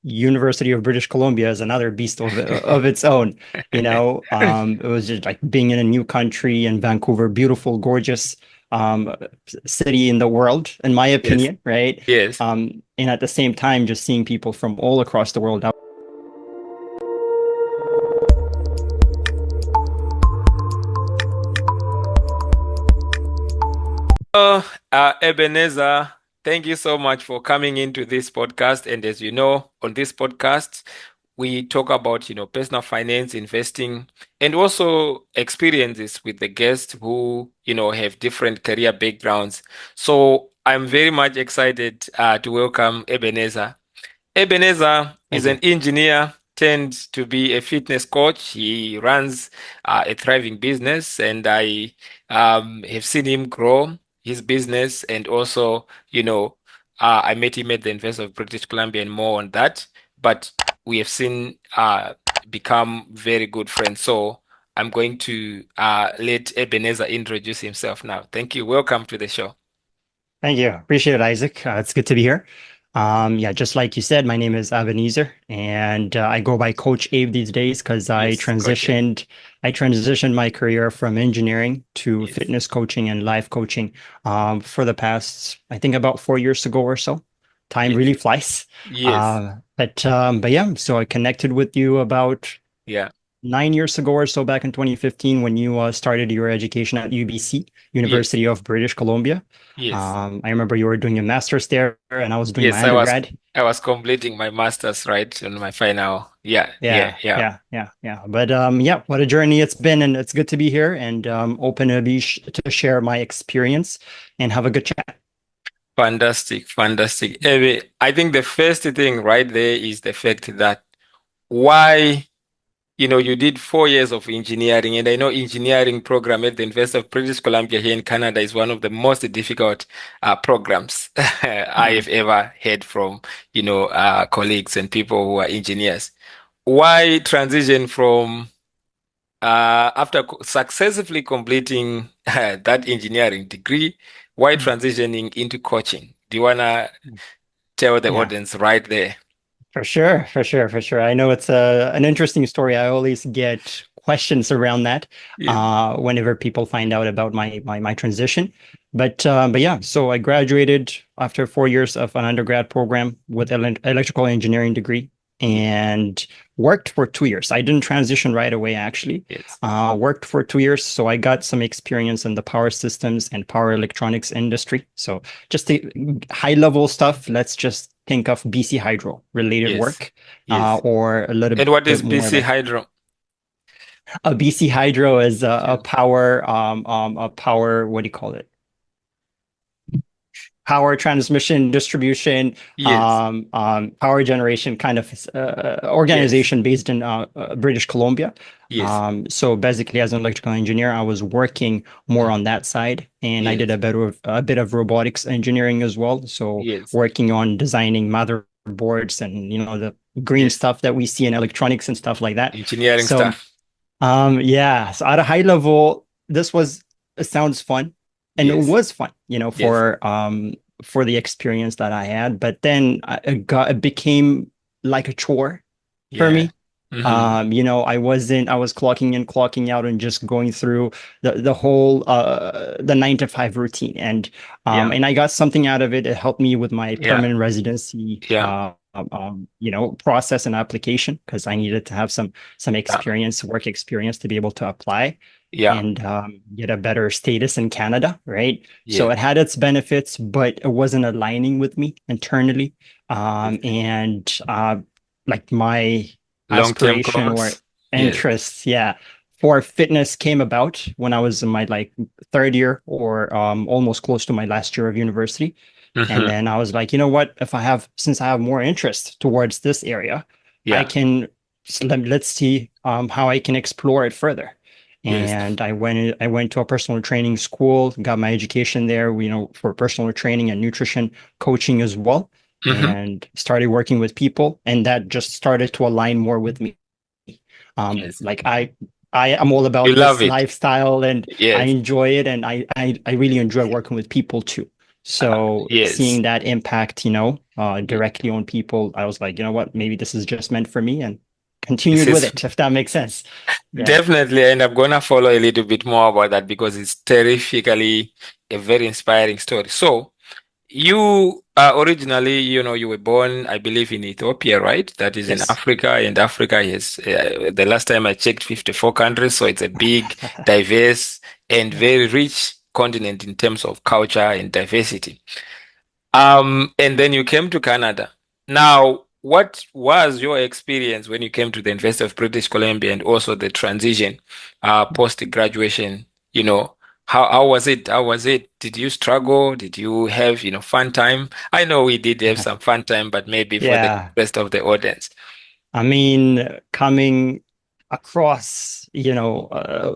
University of British Columbia is another beast of its own. It was just like being in a new country in Vancouver, beautiful, gorgeous um, city in the world, in my Yes, opinion, right? yes. And at the same time, just seeing people from all across the world. Ebenezer, thank you so much for coming into this podcast. And as you know, on this podcast, we talk about, personal finance, investing, and also experiences with the guests who, have different career backgrounds. So I'm very much excited to welcome Ebenezer. Ebenezer is Thank you. an engineer, turned to be a fitness coach. He runs a thriving business, and I have seen him grow his business. And also, I met him at the University of British Columbia and more on that. But we have seen become very good friends. So I'm going to let Ebenezer introduce himself now. Thank you. Welcome to the show. Thank you. Appreciate it, Isaac. It's good to be here. Yeah, just like you said, my name is Ebenezer, and I go by Coach Abe these days because Yes, Coach Abe. I transitioned my career from engineering to Yes, fitness coaching and life coaching for the past, I think about 4 years ago or so. Time yes, really flies. yes. But yeah, so I connected with you about Yeah, 9 years ago or so, back in 2015, when you started your education at UBC, yes, University of British Columbia. yes. I remember you were doing your master's there, and I was doing Yes, my undergrad. I was completing my master's right on my final. Yeah, yeah, Yeah, yeah. yeah, yeah, yeah. But yeah, what a journey it's been, and it's good to be here and open to be sh to share my experience and have a good chat. Fantastic, fantastic. Ewe, I think the first thing right there is the fact that why, you did 4 years of engineering, and I know engineering program at the University of British Columbia here in Canada is one of the most difficult programs I Mm. have ever heard from, colleagues and people who are engineers. Why transition from after successfully completing that engineering degree, why Mm. transitioning into coaching? Do you wanna tell the Yeah, audience right there? for sure, for sure, for sure. I know it's an interesting story. I always get questions around that Yes, whenever people find out about my transition. But yeah, so I graduated after 4 years of an undergrad program with an electrical engineering degree yes, and worked for 2 years. I didn't transition right away, actually. yes, Worked for 2 years, so I got some experience in the power systems and power electronics industry. So just the high level stuff, let's just think of BC Hydro related yes, work, yes. or a little And what is bit more BC like Hydro? a BC Hydro is a Yeah. power, what do you call it? Power transmission, distribution, Yes, power generation kind of yes, organization based in British Columbia. yes, So basically, as an electrical engineer, I was working more mhm, on that side, and I did yes, a bit of robotics engineering as well. So yes. working on designing motherboards and the green Yes. stuff that we see in electronics and stuff like that. Engineering So stuff. yeah, so at a high level, this was it sounds fun, and it Yes, was fun, yes. for the experience that I had. But then it became like a chore for Yeah. me. Hmm. I was clocking in, clocking out, and just going through the whole the 9 to 5 routine, Yeah, and I got something out of it. It helped me with my yeah, permanent residency yeah, process and application because I needed to have some yeah, experience, work experience to be able to apply yeah. and get a better status in Canada, right? So Yes, it had its benefits, but it wasn't aligning with me internally. yes. And like my Long-term aspiration or goals. Yes. interests, yeah, for fitness came about when I was in my like third year or almost close to my last year of university. And Hmm. then I was like, you know what? Since I have more interest towards this area, I Yeah. can let's see how I can explore it further. Yes. And I went to a personal training school, got my education there, for personal training and nutrition coaching as well, Hmm. and started working with people, and that just started to align more with me. Yes. Like I am all You about love this it. lifestyle, and I Yes. enjoy it, and I really enjoy working with people too. So Yes. seeing that impact, directly on people, I was like, you know what, maybe this is just meant for me and This continued with is it, if that makes sense. Yeah. definitely, and I'm gonna follow a little bit more about that because it's terrifically a very inspiring story. So, you originally, you were born, I believe, in Ethiopia, right? That is in Yes. Africa, and Africa is, the last time I checked, 54 countries, so it's a big, diverse, and Yeah. very rich continent in terms of culture and diversity. And then you came to Canada. Now, what was your experience when you came to the University of British Columbia and also the transition post graduation? You know, how was it? How was it? Did you struggle? Did you have, fun time? I know we did have some fun time, but maybe for the Yeah. rest of the audience. I mean, coming across,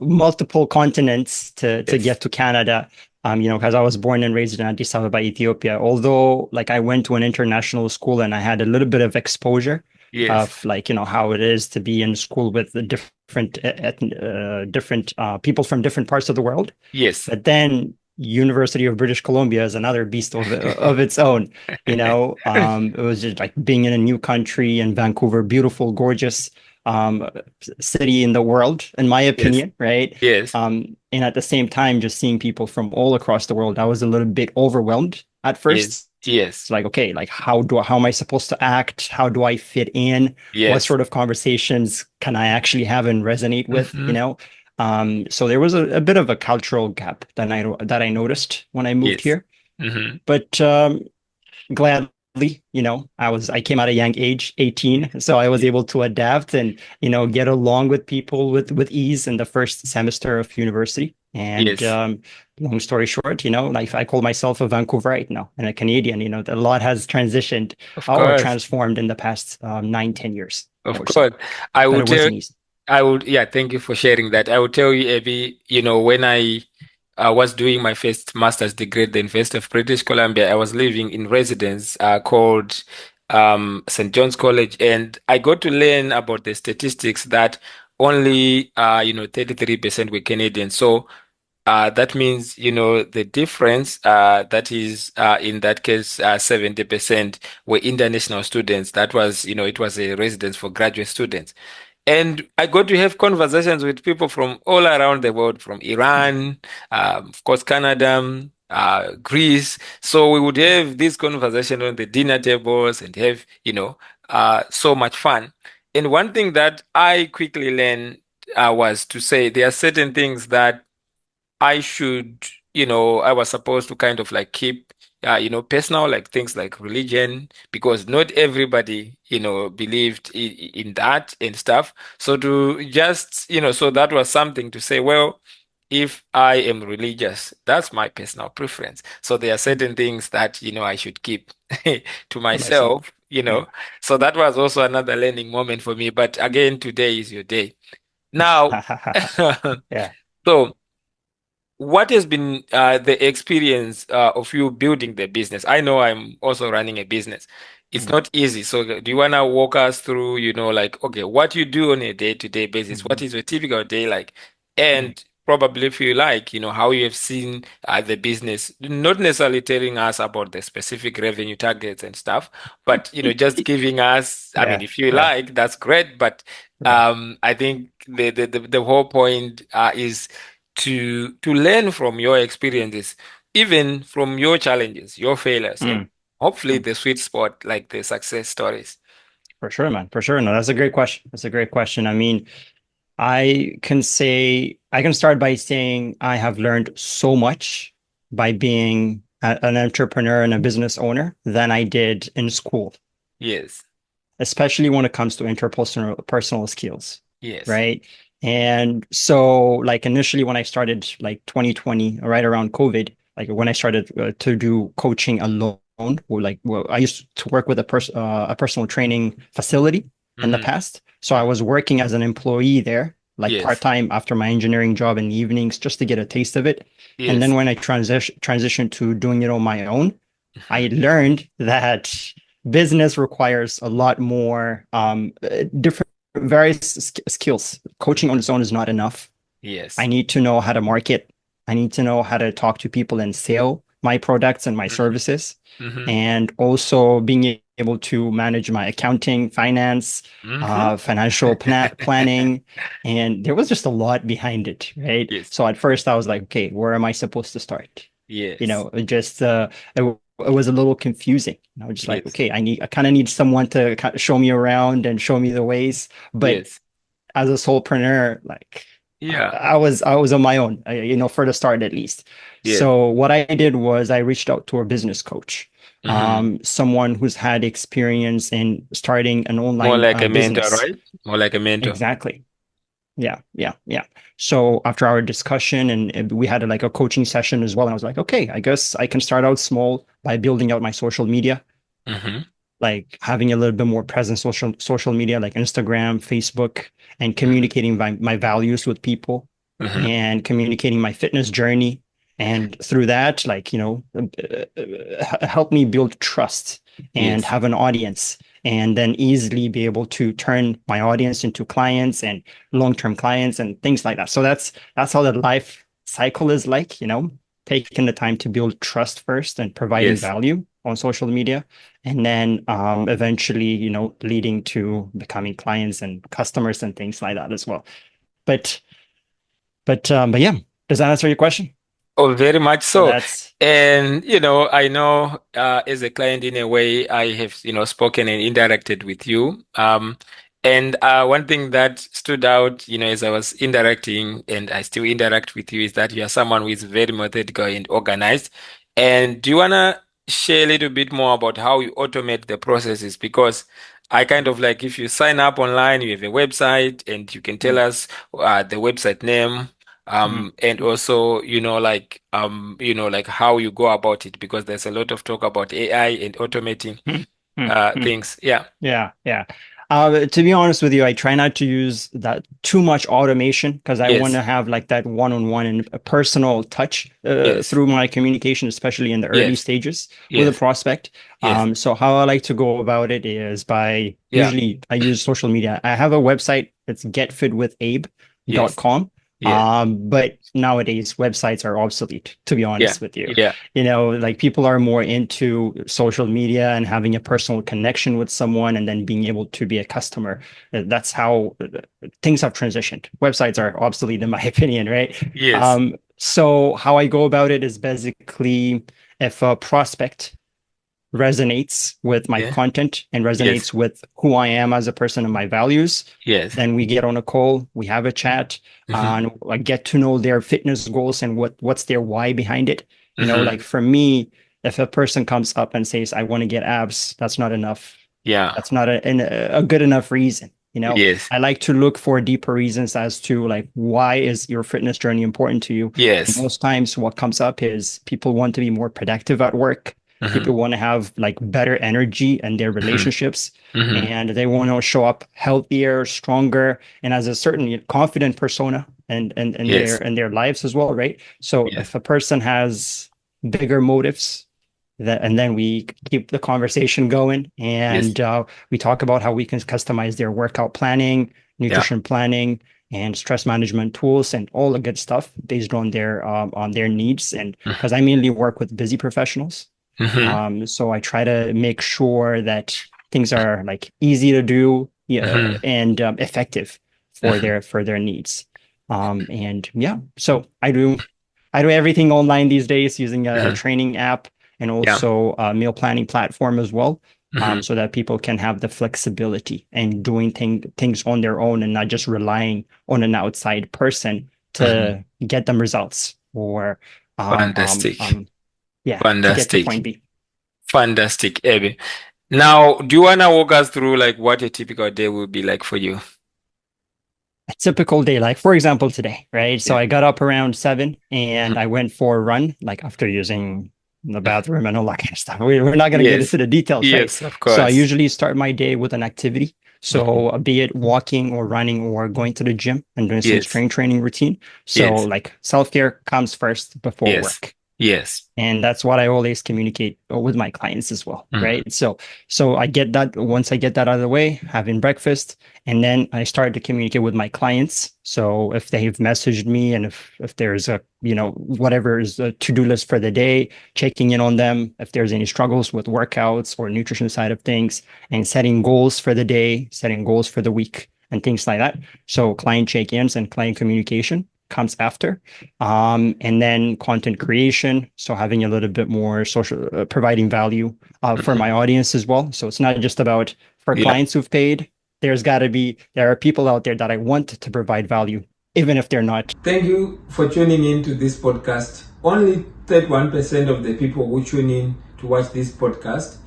multiple continents to Yes. get to Canada, because I was born and raised in Addis Ababa, Ethiopia. Although, like, I went to an international school and I had a little bit of exposure Yes. of, like, how it is to be in school with the different people from different parts of the world. Yes. But then University of British Columbia is another beast of its own. It was just like being in a new country in Vancouver, beautiful, gorgeous um, city in the world, in my Yes. opinion, right? Yes. And at the same time, just seeing people from all across the world, I was a little bit overwhelmed at Yes. first. Yes. It's like, okay, like how am I supposed to act? How do I fit in? What Yes. sort of conversations can I actually have and resonate with, Hmm. So there was a bit of a cultural gap that I noticed when I moved Yes. here. Hmm. But gladly, I came at a young age, 18, so I was able to adapt and, get along with people with ease in the first semester of university. And Yes. long story short, like I call myself a Vancouverite now and a Canadian. A lot has transitioned Of or course. transformed in the past 9, 10 years Of or so. course. I But would it tell wasn't easy. yeah, thank you for sharing that. I will tell you, Abby, when I was doing my first master's degree at the University of British Columbia, I was living in residence called St. John's College, and I got to learn about the statistics that only 33% were Canadian. So that means, the difference, that is, in that case, 70% were international students. That was, it was a residence for graduate students. And I got to have conversations with people from all around the world, from Iran, of course, Canada, Greece. So we would have this conversation on the dinner tables and have, so much fun. And one thing that I quickly learned was to say there are certain things that I should, I was supposed to kind of like keep, personal, like things like religion, because not everybody, believed in that and stuff. So to just, so that was something to say, well, if I am religious, that's my personal preference. So there are certain things that, I should keep to For myself. myself, Yeah. So that was also another learning moment for me. But again, today is your day. Now, Yeah. so what has been the experience of you building the business? I know I'm also running a business. It's Mm. not easy. So do you want to walk us through, like, okay, what you do on a day-to-day basis? What Mhm. is your typical day like? Mm. And probably if you like, how you have seen the business, not necessarily telling us about the specific revenue targets and stuff, but, just giving us, I mean, Yeah. if you Yeah. like, that's great. But Yeah. I think the whole point is to learn from your experiences, even from your challenges, your failures, and Mm. hopefully Mm. the sweet spot, like the success stories. For sure, man. For sure. No, that's a great question. That's a great question. I mean, I can start by saying I have learned so much by being an entrepreneur and a business owner than I did in school, Yes, especially when it comes to interpersonal personal skills, yes. right? And so, like initially, when I started, like 2020, right around COVID, like when I started to do coaching alone, I used to work with a personal training facility in the Hmm. past. So I was working as an employee there, like part Yes, time after my engineering job in the evenings, just to get a taste of it. And then yes. when I transitioned to doing it on my own, I Hmm. learned that business requires a lot more different various skills. Coaching on its own is not enough. I Yes, need to know how to market. I need to know how to talk to people and sell. my products and my Mm-hmm. services, Mm-hmm. and also being able to manage my accounting, finance, Mm-hmm. financial planning. And there was just a lot behind it, right? Yes. So at first I was like, okay, where am I supposed to start? Yes. It just it was a little confusing. And I was just like, Yes. okay, I kind of need someone to show me around and show me the ways. But Yes. as a solopreneur, like Yeah. I was on my own, for the start at least. Yes. So what I did was I reached out to a business coach, Mm-hmm. someone who's had experience in starting an More online like a mentor, business. right? More like a mentor. Exactly. Yeah, yeah, yeah. So after our discussion and we had like a coaching session as well, and I was like, okay, I guess I can start out small by building out my social media, Mm-hmm. like having a little bit more presence social media like Instagram, Facebook, and Mm-hmm. communicating my values with people Mm-hmm. and communicating my fitness journey. And through that, help me build trust and Yes. have an audience, and then easily be able to turn my audience into clients and long-term clients and things like that. So that's how the life cycle is like, taking the time to build trust first and providing Yes. value on social media, and then eventually, leading to becoming clients and customers and things like that as well. But but yeah, does that answer your question? Oh, very much So so. that's And, I know as a client, in a way, I have, spoken and interacted with you. And one thing that stood out, as I was interacting and I still interact with you is that you are someone who is very methodical and organized. And do you want to share a little bit more about how you automate the processes? Because I kind of like if you sign up online, you have a website and you can tell mm, us the website name mm, and also like how you go about it because there's a lot of talk about AI and automating mm, mm. things. Yeah. Yeah, yeah. To be honest with you, I try not to use that too much automation because I want Yes. to have like that one-on-one and a personal touch Yes. through my communication, especially in the early Yes. stages with a Yes. prospect. Yes. So how I like to go about it is by Yeah. usually I use social media. I have a website. It's Yes. getfitabe.com. Yes. But nowadays websites are obsolete, to be Yeah. honest with you. Yeah. Like people are more into social media and having a personal connection with someone and then being able to be a customer. That's how things have transitioned. Websites are obsolete, in my opinion, right? Yes. So how I go about it is basically if a prospect resonates with my Yeah. content and Yes. resonates with who I am as a person and my values, Yes. then we get on a call, we have a chat, Mm-hmm. and I get to know their fitness goals and what's their why behind it. Mm-hmm. Like for me, if a person comes up and says, I want to get abs, that's not enough. Yeah. That's not a good enough reason. Yes. I like to look for deeper reasons as to like why is your fitness journey important to you. And Yes. most times what comes up is people want to be more productive at work. Mm-hmm. People want to have like better energy in their Mm-hmm. relationships, Mm-hmm. and they want to show up healthier, stronger, and as a certain confident persona and Yes. in their lives as well, right? So Yes. if a person has bigger motives, and then we keep the conversation going, Yes. and we talk about how we can customize their workout planning, Yeah. nutrition planning, and stress management tools, and all the good stuff based on their needs. And because I mainly work with busy professionals, Mm-hmm. so I try to make sure that things are like easy to do, yeah, Mm-hmm. and effective Mm-hmm. for their needs. And yeah, so I do everything online these days using a Mm-hmm. training app and Yeah. also a meal planning platform as well, Mm-hmm. so that people can have the flexibility and doing things on their own and not just relying on an outside person Mm-hmm. to get them results or Fantastic. yeah, to get to Fantastic. point B. Fantastic, Abby. Now, do you want to walk us through like what a typical day would be like for you? A typical day, like for example, today, right? So Yeah. I got up around 7 and Mhm. I went for a run, like after using the bathroom and all that kind of stuff. We're not going to get Yes. into the details, right? Yes, of So I course. usually start my day with an activity. Mhm. So be it walking or running or going to the gym and doing some Yes. strength training routine. So Yes. like self-care comes first before Yes. work. Yes. And that's what I always communicate with my clients as well, Mhm. right? So I get that once I get that out of the way, having breakfast, and then I start to communicate with my clients. So if they've messaged me and if there's a, whatever is the to-do list for the day, checking in on them, if there's any struggles with workouts or nutrition side of things, and setting goals for the day, setting goals for the week, and things like that. So client check-ins and client communication comes after. And then content creation. So having a little bit more social, providing value for Mhm. my audience as well. So it's not just about for Yeah. clients who've paid. There are people out there that I want to provide value, even if they're not. Thank you for tuning in to this podcast. Only 31% of the people who tune in to watch this podcast,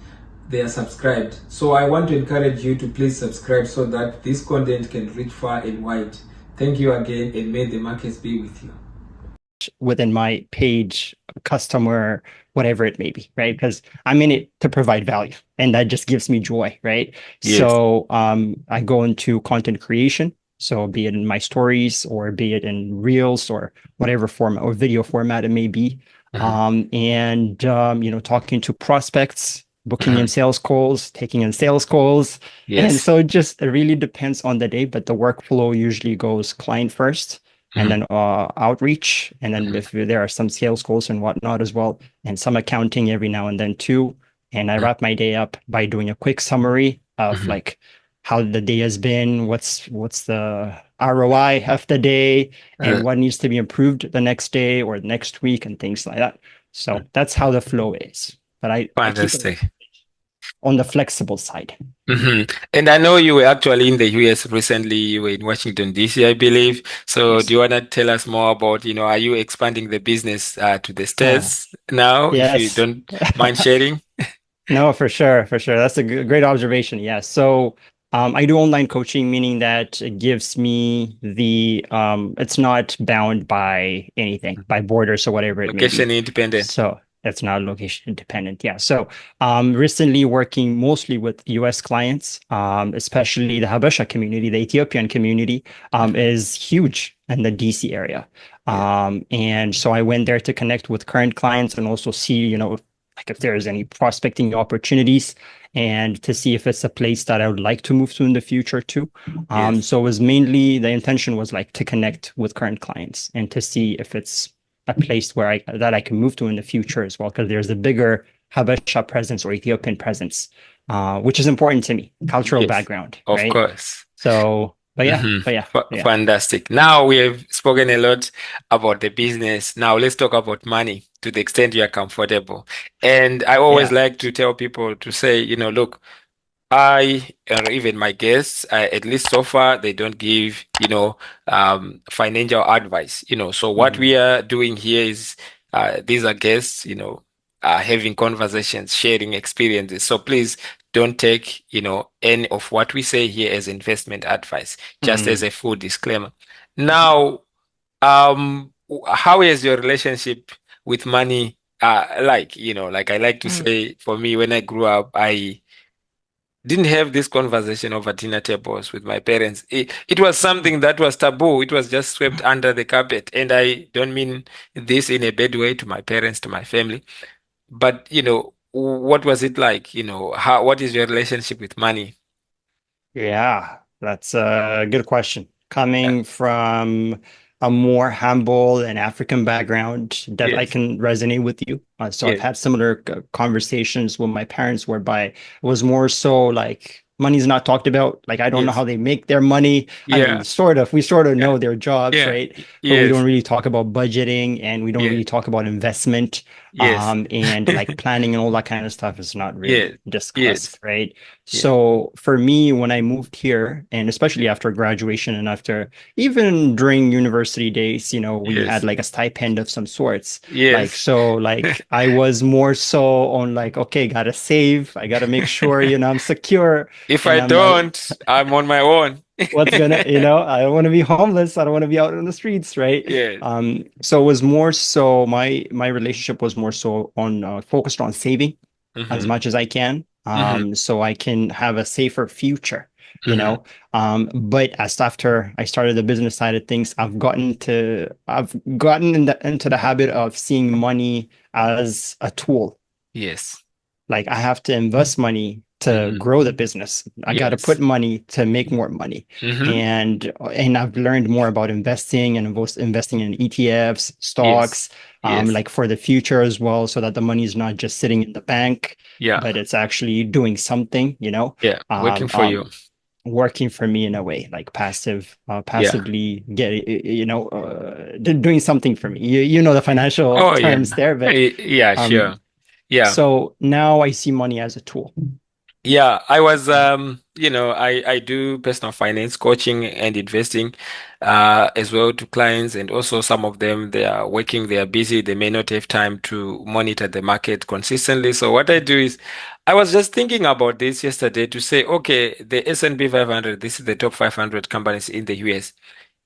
they are subscribed. So I want to encourage you to please subscribe so that this content can reach far and wide. Thank you again, and may the markets be with you. Within my page, customer, whatever it may be, right? Because I'm in it to provide value, and that just gives me joy, right? Yes. So I go into content creation. So be it in my stories or be it in reels or whatever format or video format it may be. Mhm. And talking to prospects, booking in Mhm. sales calls, taking in sales calls. And Yes. so it really depends on the day, but the workflow usually goes client first and Mhm. then outreach, and then Mhm. if there are some sales goals and whatnot as well, and some accounting every now and then too. And I wrap my day up by doing a quick summary of Mhm. like how the day has been, what's the ROI of the day, Uh, and what needs to be improved the next day or the next week, and things like that. So that's how the flow is. But I keep it Fantastic. on the flexible side. And I know you were actually in the US recently. You were in Washington, D.C., I believe. So do Yes. you want to tell us more about, are you expanding the business to the States now, if you Yes. don't mind sharing? No, for sure, for sure. That's a great observation. Yeah. So I do online coaching, meaning that it gives me it's not bound by anything, by borders or whatever it may be. Location independent. So it's not location independent. Yeah. So recently working mostly with US clients, especially the Habesha community, the Ethiopian community, Mhm. is huge in the DC area. Yeah. And so I went there to connect with current clients and also see, like if there's any prospecting opportunities and to see if it's a place that I would like to move to in the future too. Yes. So it was mainly the intention was like to connect with current clients and to see if it's a place where I can move to in the future as well, because there's a bigger Habesha presence or Ethiopian presence, which is important to me, cultural Yes. background, Of right? course. So, but yeah, hmm but yeah, yeah, Fantastic. Now we have spoken a lot about the business. Now let's talk about money to the extent you are comfortable. And I always yeah. like to tell people to say, look, I, or even my guests, at least so far, they don't give, financial advice, So what Mhm. we are doing here is, these are guests, having conversations, sharing experiences. So please don't take, any of what we say here as investment advice, just as Mhm. a full disclaimer. Now, how is your relationship with money? Like, like I like to say, for me, when I grew up, I didn't have this conversation over dinner tables with my parents. It was something that was taboo. It was just swept under the carpet. And I don't mean this in a bad way to my parents, to my family. But, what was it like? What is your relationship with money? Yeah, that's a good question. Yeah. Coming from a more humble and African background, that I Yes. can resonate with you. So I've Yes. had similar conversations with my parents whereby it was more so like money's not talked about. Like I don't know Yes. how they make their money. I mean, Yeah. we sort of Yeah. know their jobs, Yeah. right? But we don't Yes. really talk about budgeting and we don't Yeah. really talk about investment. Yes. And like planning and all that kind of stuff is not Yes. really discussed, Yes. right? Yes. So for me, when I moved here, and especially after graduation and after even during university days, we had Yes. like a stipend of some sorts. Like, Yes. so like I was more so on like, okay, gotta save. I gotta make sure, I'm secure If I and I'm not don't, I'm on my own. what's gonna, I don't want to be homeless. I don't want to be out on the streets, right? Yes. So it was more so my relationship was more so on focused on saving as hmm much as I can, hmm so I can have a safer future. you know. But as after I started the business side of things, I've gotten into the habit of seeing money as a tool. Yes. Like I have to invest money to grow the business. I got to Yes. put money to make more money. And I've learned more about investing and investing in ETFs, stocks, Yes. like for the future as well, so that the money is not just sitting in the bank, Yeah. but it's actually doing something, you know, Yeah. Working for you. working for me in a way, like Yeah. passively doing something for me. You know the financial Oh, yeah. terms there, but Yeah, sure. Yeah. so now I see money as a tool. Yeah, I was, I do personal finance coaching and investing, as well to clients, and also some of them, they are working, they are busy, they may not have time to monitor the market consistently. So what I do is, I was just thinking about this yesterday to say, okay, the S&P 500, this is the top 500 companies in the US.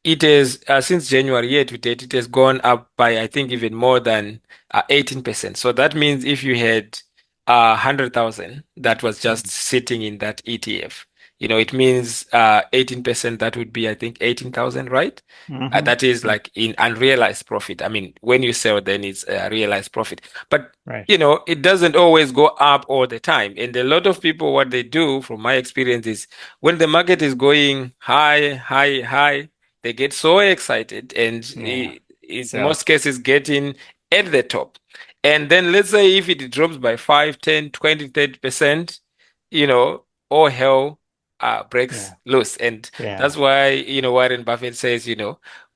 It is since January year to date, it has gone up by, I think, even more than 18%. So that means if you had 100,000 that was just sitting in that ETF, it means 18%, that would be, I think, 18,000, right? That is like in unrealized profit. I mean, when you sell, then it's a realized profit. But Right. it doesn't always go up all the time. And a lot of people, what they do, from my experience, is when the market is going high, high, high, they get so excited and in So most cases getting at the top. And then let's say if it drops by 5, 10, 20, 30%, all hell breaks loose. And that's why, Warren Buffett says,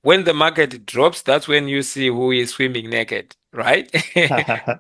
when the market drops, that's when you see who is swimming naked, right?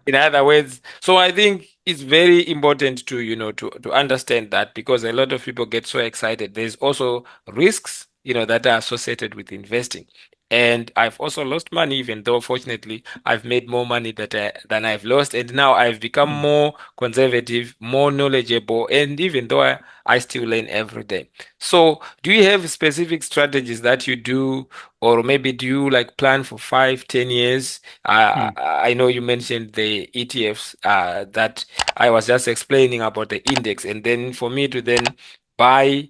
In other words, so I think it's very important to, to understand that, because a lot of people get so excited. There's also risks, that are associated with investing. And I've also lost money, even though fortunately I've made more money than I've lost. And now I've become more conservative, more knowledgeable, and even though I still learn every day. So, do you have specific strategies that you do, or maybe do you like plan for 5, 10 years? I know you mentioned the ETFs that I was just explaining about the index, and then for me to then buy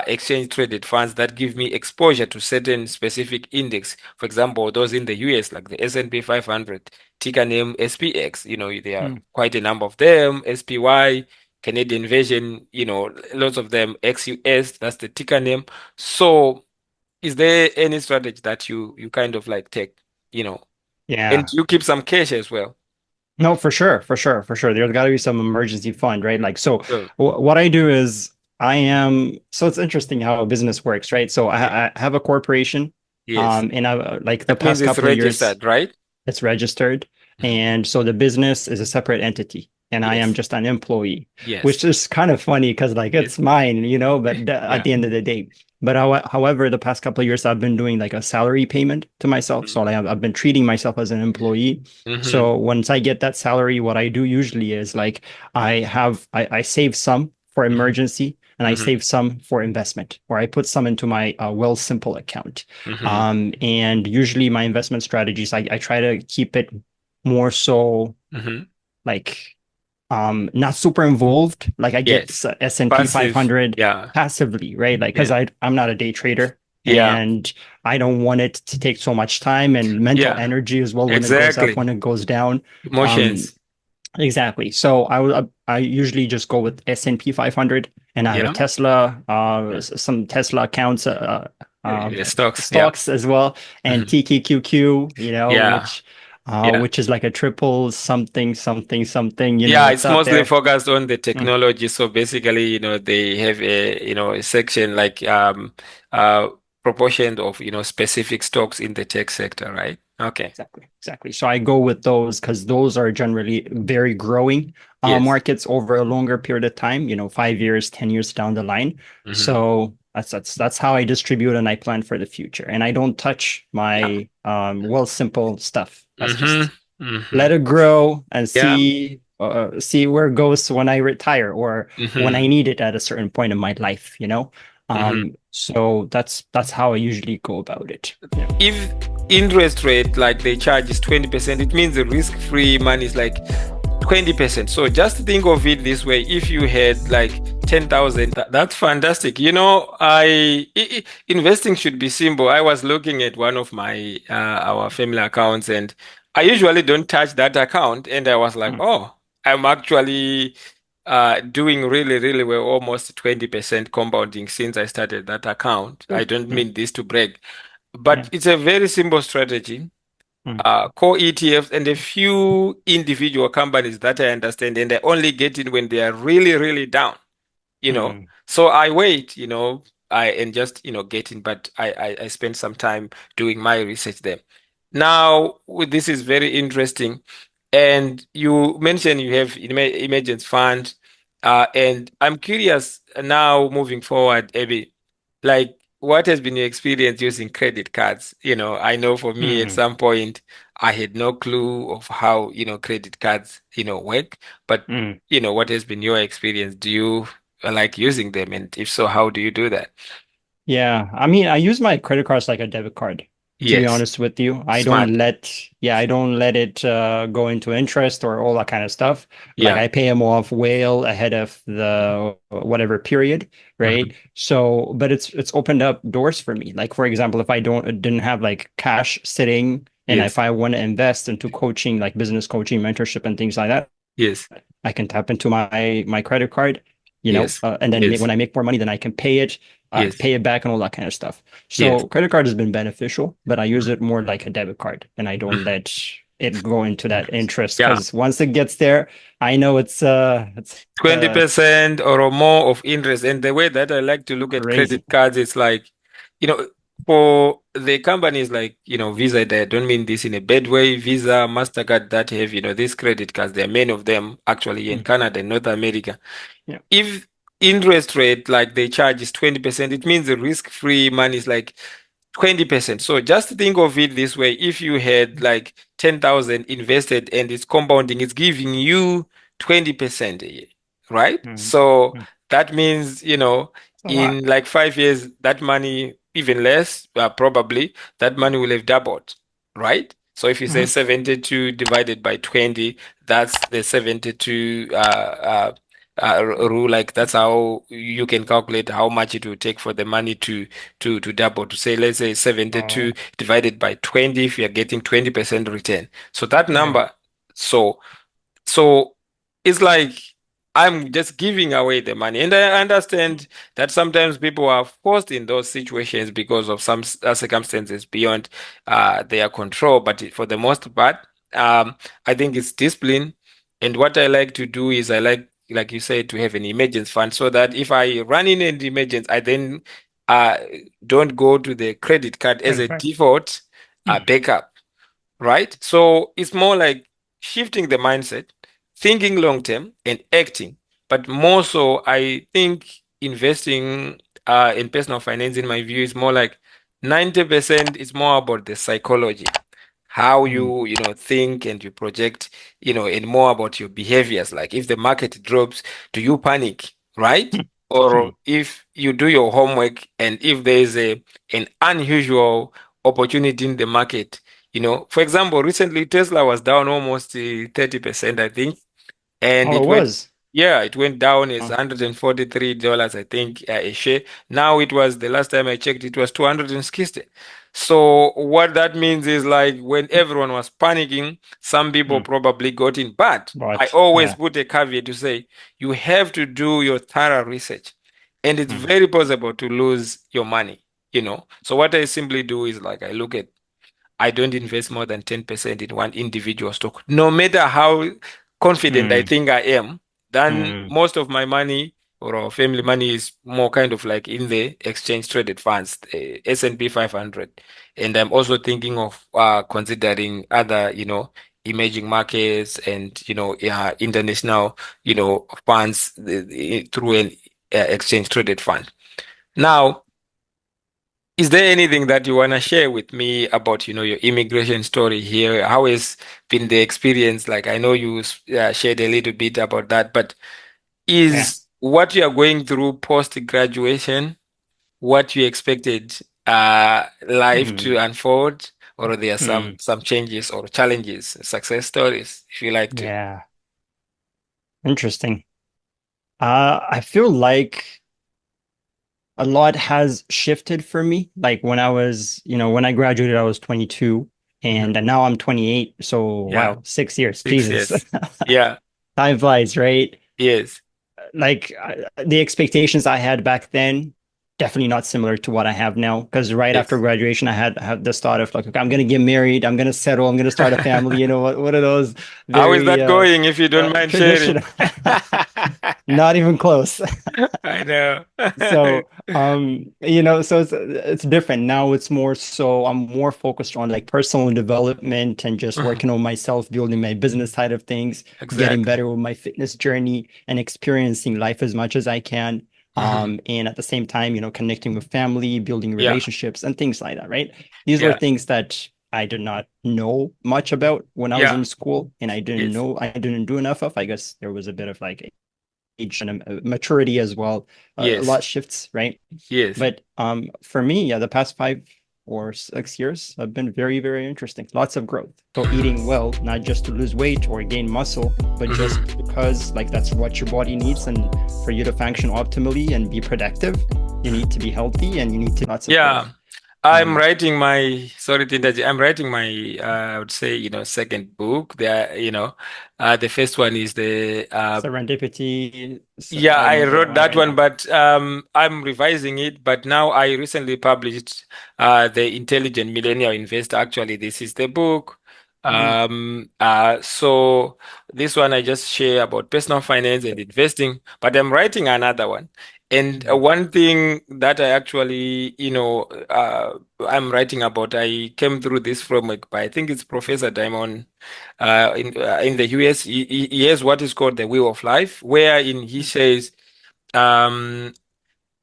exchange traded funds that give me exposure to certain specific index. For example, those in the US, like the S&P 500, ticker name SPX, there are quite a number of them, SPY, Canadian version, lots of them, XUS, that's the ticker name. So is there any strategy that you kind of like take, and you keep some cash as well? No, for sure. There's got to be some emergency fund, right? Like, so Sure. what I do is so it's interesting how a business works, right? So I have a corporation, Yes. and I like the That means past it's couple of years, registered, right? it's registered. And so the business is a separate entity, and I am Yes. just an employee, Yes. which is kind of funny because like it's mine, but at the end of the day. But however, the past couple of years, I've been doing like a salary payment to myself. So I've been treating myself as an employee. So once I get that salary, what I do usually is like I save some for emergency, and I save some for investment, or I put some into my Wealthsimple account. And usually my investment strategies, I try to keep it more so like not super involved. Like I get S&P Passive. 500 Yeah. passively, right? Like because I'm not a day trader. Yeah. And I don't want it to take so much time and mental energy as well when it goes up, when it goes down. Emotions. Exactly. So I usually just go with S&P 500, and I have a Tesla, some Tesla accounts, stocks as well, and TQQQ, which is like a triple something. It's mostly focused on the technology. So basically, they have a section like proportion of specific stocks in the tech sector, right? Okay. Exactly. So I go with those because those are generally very growing markets over a longer period of time, 5 years, 10 years down the line. So that's how I distribute and I plan for the future. And I don't touch my Wealthsimple stuff. That's just let it grow and see where it goes when I retire, or when I need it at a certain point in my life, So that's how I usually go about it. If interest rate like they charge is 20%, it means the risk-free money is like 20%. So just think of it this way: if you had like 10,000. That's fantastic. Investing should be simple. I was looking at one of my our family accounts, and I usually don't touch that account. And I was like, Mm, oh, I'm actually doing really, really well, almost 20% compounding since I started that account. I good. don't Mm, mean this to brag, yeah. but it's a very simple strategy. Mm, Core ETFs and a few individual companies that I understand, and I only get in when they are really, really down, you know. mm, So I wait, I and just, get in, but I spend some time doing my research there. Now, this is very interesting. And you mentioned you have emergence fund, and I'm curious now moving forward, Abby, like what has been your experience using credit cards? I know for me at mm, some point I had no clue of how, credit cards, work, but mm. what has been your experience? Do you like using them? And if so, how do you do that? Yeah, I mean, I use my credit cards like a debit card, to be Yes, honest with you. smart. I don't let it go into interest or all that kind of stuff. Like Yeah. I pay them off well ahead of the whatever period, right? Hmm. So, but it's opened up doors for me. Like for example, if I didn't have like cash sitting and if Yes. I want to invest into coaching, like business coaching, mentorship and things like that, Yes. I can tap into my credit card, Yes. and then Yes. when I make more money, then I can Yes. pay it back and all that kind of stuff. Yes. So credit card has been beneficial, but I use it more like a debit card, and I don't Mhm. let it go into that interest Yeah. because once it gets there, I know it's 20% or more of interest. And the way that I like to look at credit crazy. cards, it's like, you know, for the companies like, Visa, I don't mean this in a bad way, Visa, MasterCard that have, these credit cards, there are many of them actually in Mm, Canada and North America. yeah. If interest rate like they charge is 20%, it means the risk-free money is like 20%. So just think of it this way. If you had like 10,000 invested and it's compounding, it's giving you 20% a year, right? Mm, So mm. that means, It's a lot. in like 5 years, that money, even less, probably, that money will have doubled, right? So if you say Mhm. 72 divided by 20, that's the 72 rule. Like that's how you can calculate how much it will take for the money to double. To say, let's say 72 Oh, divided by 20, if you're getting 20% return. So that yeah. number, so so it's like I'm just giving away the money. And I understand that sometimes people are forced in those situations because of some circumstances beyond their control. But for the most part, I think it's discipline. And what I like to do is I like you said, to have an emergency fund so that if I run in an emergency, I then uh, don't go to the credit card as Credit a card. default backup, right? So it's more like shifting the mindset, thinking long term and acting. But more so, I think investing in personal finance, in my view, is more like 90% is more about the psychology, how Mm, you think and you project, and more about your behaviors. Like if the market drops, do you panic, right? mm, Or mm, if you do your homework and if there is an unusual opportunity in the market, for example, recently Tesla was down almost 30%, I think, and oh, it it went, was. yeah, it went down. It's Oh, $143, I think, a share. Now it was, the last time I checked, it was 260. So what that means is like when everyone was panicking, some people mm. probably got in. But I But always yeah. put a caveat to say you have to do your thorough research, and it's Mm, very possible to lose your money. So what I simply do is like I don't invest more than 10% in one individual stock, no matter how confident I mm, think I am. Then mm, most of my money or our family money is more kind of like in the exchange traded funds, the S&P 500. And I'm also thinking of considering other, emerging markets and, international, funds through an exchange traded fund. Now, is there anything that you want to share with me about, your immigration story here? How has been the experience? Like, I know you shared a little bit about that, but yeah. is what you are going through post-graduation what you expected life to Mm, unfold, or there are some mm, some changes or challenges, success stories, if you like to? yeah. Interesting. I feel like a lot has shifted for me. Like when I was, when I graduated, I was 22 Mhm. and now I'm 28. So Yeah, wow, 6 years. 6 years. Jesus. Yeah, Time flies, right? yes. Like the expectations I had back then, definitely not similar to what I have now. Because right after Yes. graduation, I had this thought of like, okay, I'm gonna get married, I'm gonna settle, I'm gonna start a family. What are those How is very that going, if you don't mind sharing? traditional? Not even close. I know. So, so it's different now. It's more so I'm more focused on like personal development and just Mhm. working on myself, building my business side of things, getting Exactly. better with my fitness journey, and experiencing life as much as I can. Hmm. And at the same time, connecting with family, building Yeah, relationships, and things like that, right? These were yeah, things that I did not know much about when I was yeah. in school, and Yes, I didn't do enough of. I guess there was a bit of like age and maturity as well. A yes, lot shifts, right? yes. But for me, yeah, the past 5 or 6 years have been very, very interesting. Lots of growth. So eating well, not just to lose weight or gain muscle, but just Hmm. because like that's what your body needs, and for you to function optimally and be productive, you need to be healthy and you need to lots of growth. Yeah. I'm Um, writing my, sorry to interrupt you. I'm writing my, I would say, second book. The first one is Serendipity, yeah, I I know the wrote one that right one, now. but I'm revising it. But now I recently published The Intelligent Millennial Investor. Actually, this is the book. Hmm. So this one I just share about personal finance and investing, but I'm writing another one. And Hmm. one thing that I actually, I'm writing about, I came through this framework by, I think it's Professor Diamond in the US. He has what is called the Wheel of Life, wherein he says, um,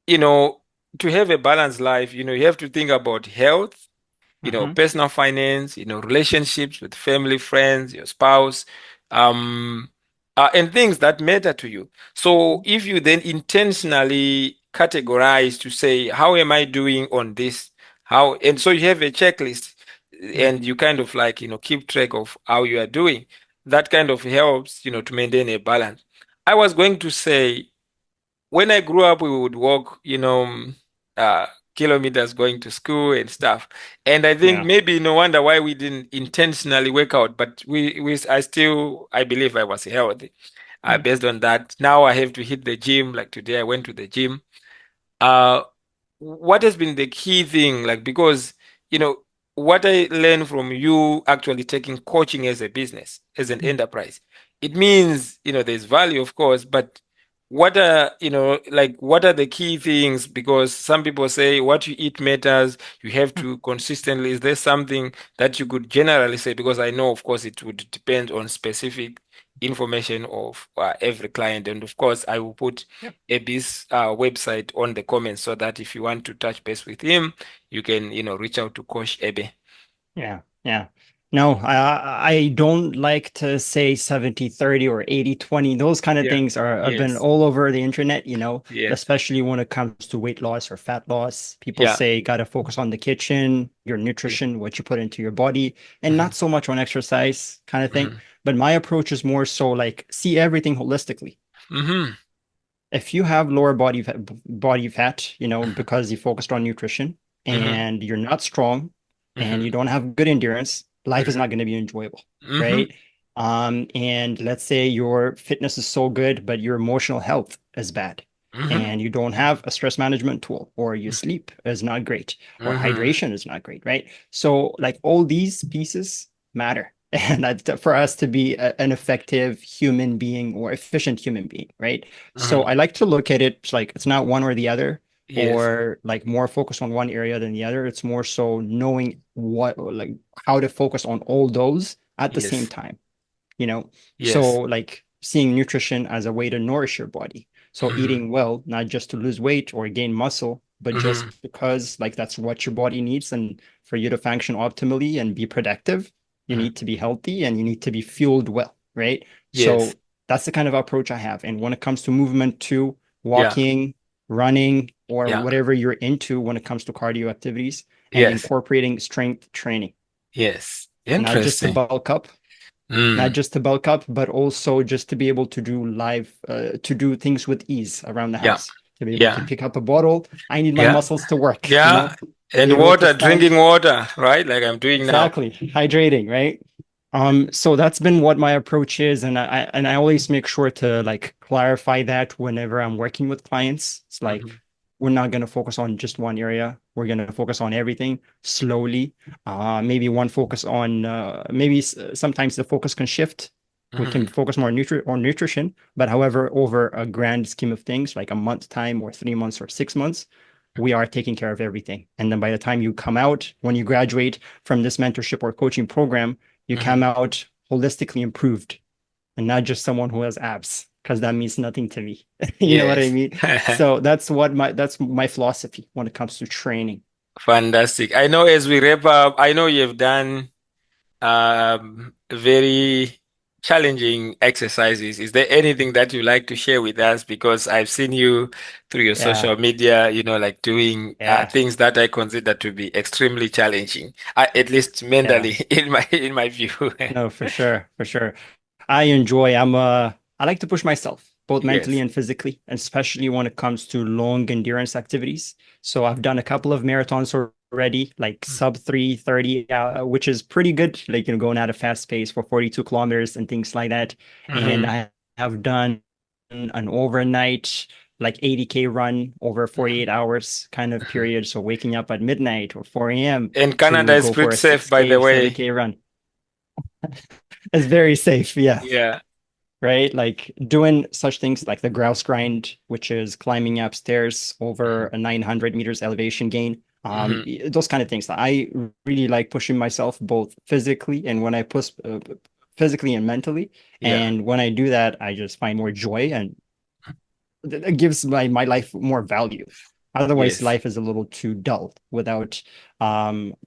you know, to have a balanced life, you have to think about health, Hmm. personal finance, relationships with family, friends, your spouse, um, and things that matter to you. So if you then intentionally categorize to say, how am I doing on this? And so you have a checklist and you kind of like, keep track of how you are doing. That kind of helps, to maintain a balance. I was going to say, when I grew up, we would walk, uh, kilometers going to school and stuff. And I think Yeah. maybe no wonder why we didn't intentionally work out, but I believe I was healthy. Mm. Based on that, now I have to hit the gym. Like today, I went to the gym. Uh, what has been the key thing? Like, because, you know, what I learned from you actually taking coaching as a business, as an enterprise, it means, there's value, of course, but what are the key things? Because some people say what you eat matters, you have to consistently. Is there something that you could generally say? Because I know, of course, it would depend on specific information of every client. And of course, I will put Yep. Abe's website on the comments so that if you want to touch base with him, you can, reach out to Coach Abe. Yeah, yeah. No, I don't like to say 70-30 or 80-20. Those kind of Yeah. things have been Yes. all over the internet, Yes. especially when it comes to weight loss or fat loss. People Yeah. say gotta focus on the kitchen, your Yeah. nutrition, what you put into your body, and Hmm. not so much on exercise kind of thing. Hmm. But my approach is more so like see everything holistically. Hmm. If you have lower body fat, because you focused on nutrition Hmm. and you're not strong and Hmm. you don't have good endurance, life is Hmm. not going to be enjoyable, Hmm. right? And let's say your fitness is so good, but your emotional health is bad, Hmm. and you don't have a stress management tool, or your sleep is not great, or Hmm. hydration is not great, right? So, like all these pieces matter. And for us to be an effective human being or efficient human being, right? So Hmm. I like to look at it like it's not one or the other, Yes. or like more focused on one area than the other. It's more so knowing like how to focus on all those at the same Yes. time, you know? So Yes. like seeing nutrition as a way to nourish your body. So Hmm. eating well, not just to lose weight or gain muscle, but Hmm. just because like that's what your body needs. And for you to function optimally and be productive, you Hmm. need to be healthy and you need to be fueled well, right? Yes. So that's the kind of approach I have. And when it comes to movement too, Yeah. walking, running, or Yeah. whatever you're into when it comes to cardio activities, and Yes. incorporating strength training, Yes. not just to Interesting. bulk up, not Mm. just to bulk up, but also just to be able to to do things with ease around the Yeah. house, to be able to Yeah. pick up a bottle. I need my Yeah. muscles to work, Yeah. be And able to water, stand. drinking water, right? Like I'm doing now. Exactly. Hydrating, right? So that's been what my approach is, and I always make sure to like clarify that whenever I'm working with clients. It's like Hmm. we're not going to focus on just one area. We're going to focus on everything slowly. Maybe one focus on maybe sometimes the focus can shift. We can Hmm. focus more on nutrition, but however, over a grand scheme of things, like a month time or 3 months or 6 months, we are taking care of everything. And then by the time you come out, when you graduate from this mentorship or coaching program, you come Hmm. out holistically improved and not just someone who has abs, because that means nothing to me. You know what I Yes. mean? So that's my philosophy when it comes to training. Fantastic. I know as we wrap up, I know you've done very challenging exercises. Is there anything that you like to share with us? Because I've seen you through your Yeah, social media, like doing yeah, things that I consider to be extremely challenging, at least yeah. mentally, in my view. No, for sure, for sure. I enjoy. I like to push myself, both mentally Yes. and physically, especially when it comes to long endurance activities. So I've done a couple of marathons already, like sub 3:30, which is pretty good, like going at a fast pace for 42 kilometers and things like that. And Hmm. I have done an overnight like 80K run over 48 hours kind of Hmm. period. So waking up at midnight or 4 a.m. And Canada to is go for pretty a safe, by the 6K, way. 7K run. It's very safe, yeah. Yeah. Right? Like doing such things like the grouse grind, which is climbing upstairs over Hmm. a 900 meters elevation gain. Hmm. Those kind of things. I really like pushing myself both physically and when I push physically and mentally. Yeah. And when I do that, I just find more joy and it gives my life more value. Otherwise, Yes. life is a little too dull without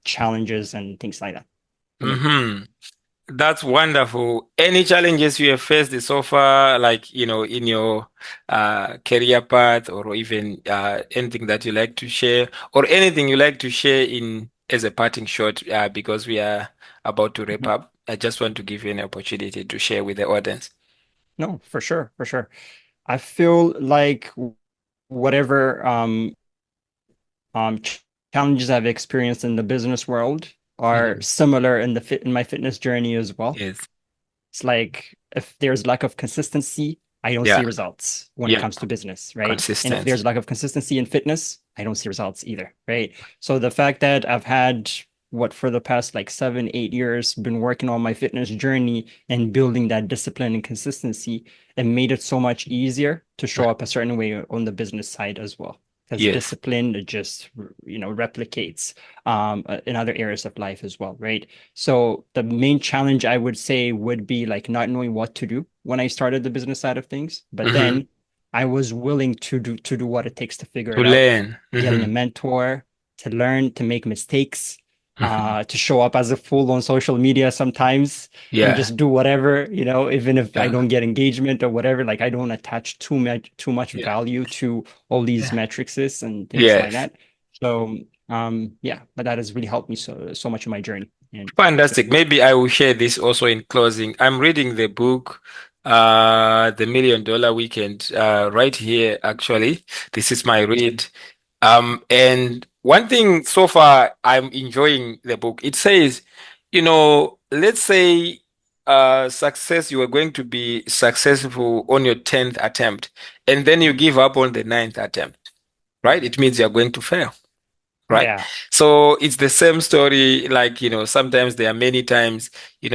challenges and things like that for me. Hmm. That's wonderful. Any challenges you have faced so far, like, in your career path, or even anything that you like to share, or anything you like to share in as a parting shot, because we are about to wrap Mhm. up. I just want to give you an opportunity to share with the audience. No, for sure, for sure. I feel like whatever challenges I've experienced in the business world are Mhm. similar in in my fitness journey as well. Yes. It's like if there's lack of consistency, I don't Yeah. see results when it Yeah. comes to business, right? And if Consistency. there's lack of consistency in fitness, I don't see results either, right? So the fact that I've had what for the past like 7, 8 years been working on my fitness journey and building that discipline and consistency, it made it so much easier to show up a certain way on the business side as well. Because Yes. discipline it just replicates in other areas of life as well, right? So the main challenge I would say would be like not knowing what to do when I started the business side of things, but Hmm. then I was willing to do what it takes to figure To it out, learn. getting Hmm. a mentor, to learn, to make mistakes, Hmm. to show up as a fool on social media sometimes and Yeah. just do whatever, even if I Yeah. don't get engagement or whatever, like I don't attach too much Yeah. value to all these Yeah. metrics and things like Yes. that. So yeah, but that has really helped me so much in my journey. And yeah. Fantastic. Maybe I will share this also in closing. I'm reading the book, The $1 Million Weekend, right here, actually. This is my read. And one thing so far, I'm enjoying the book. It says, let's say, success, you are going to be successful on your 10th attempt, and then you Mhm. give up on the ninth attempt, right? It means you're going to fail, right? Yeah. So it's the same story. Like, sometimes there are many times,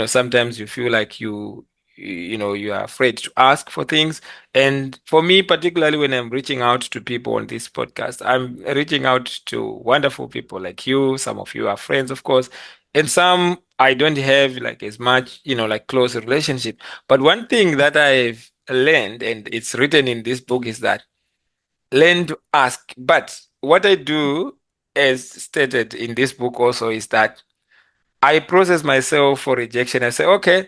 sometimes you feel like you are afraid to ask for things. And for me, particularly when I'm reaching out to people on this podcast, I'm reaching out to wonderful people like you. Some of you are friends, of course, and some I don't have like as much, like close relationship. But one thing that I've learned, and it's written in this book, is that learn to ask. But what I do, as stated in this book also, is that I process myself for rejection. I say, okay,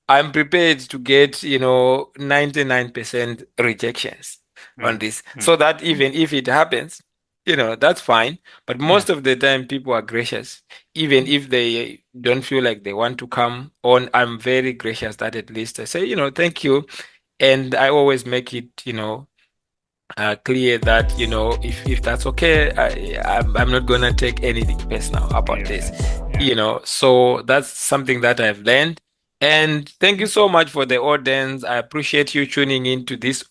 I'm prepared to get, 99% rejections on Mm, this, mm, so that even if it happens, that's fine. But Yeah. most of the time, people are gracious. Even if they don't feel like they want to come on, I'm very gracious that at least I say, thank you. And I always make it, clear that, if that's okay, I'm not gonna take anything personal about this. Beautiful. Yeah. So that's something that I've learned. And thank you so much for the audience. I appreciate you tuning into this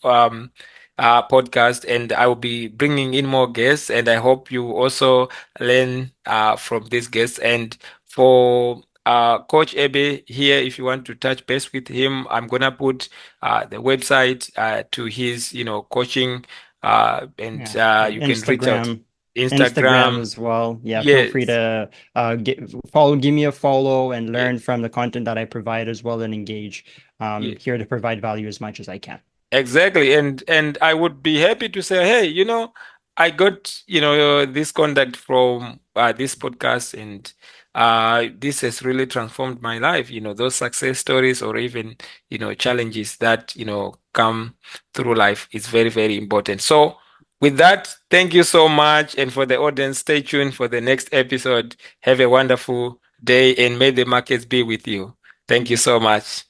podcast, and I will be bringing in more guests, and I hope you also learn from these guests. And for Coach Abe here, if you want to touch base with him, I'm gonna put the website to his, coaching, and Yeah. Yeah. you can reach out. Instagram Instagram, as well. Yeah, feel free yes, to give me a follow and learn from the content that I provide as well and engage. yes. Here to provide value as much as I can. Exactly. And I would be happy to say, hey, I got, this contact from this podcast, and this has really transformed my life. Those success stories, or even, challenges that, come through life is very, very important. So with that, thank you so much. And for the audience, stay tuned for the next episode. Have a wonderful day, and may the markets be with you. Thank you so much.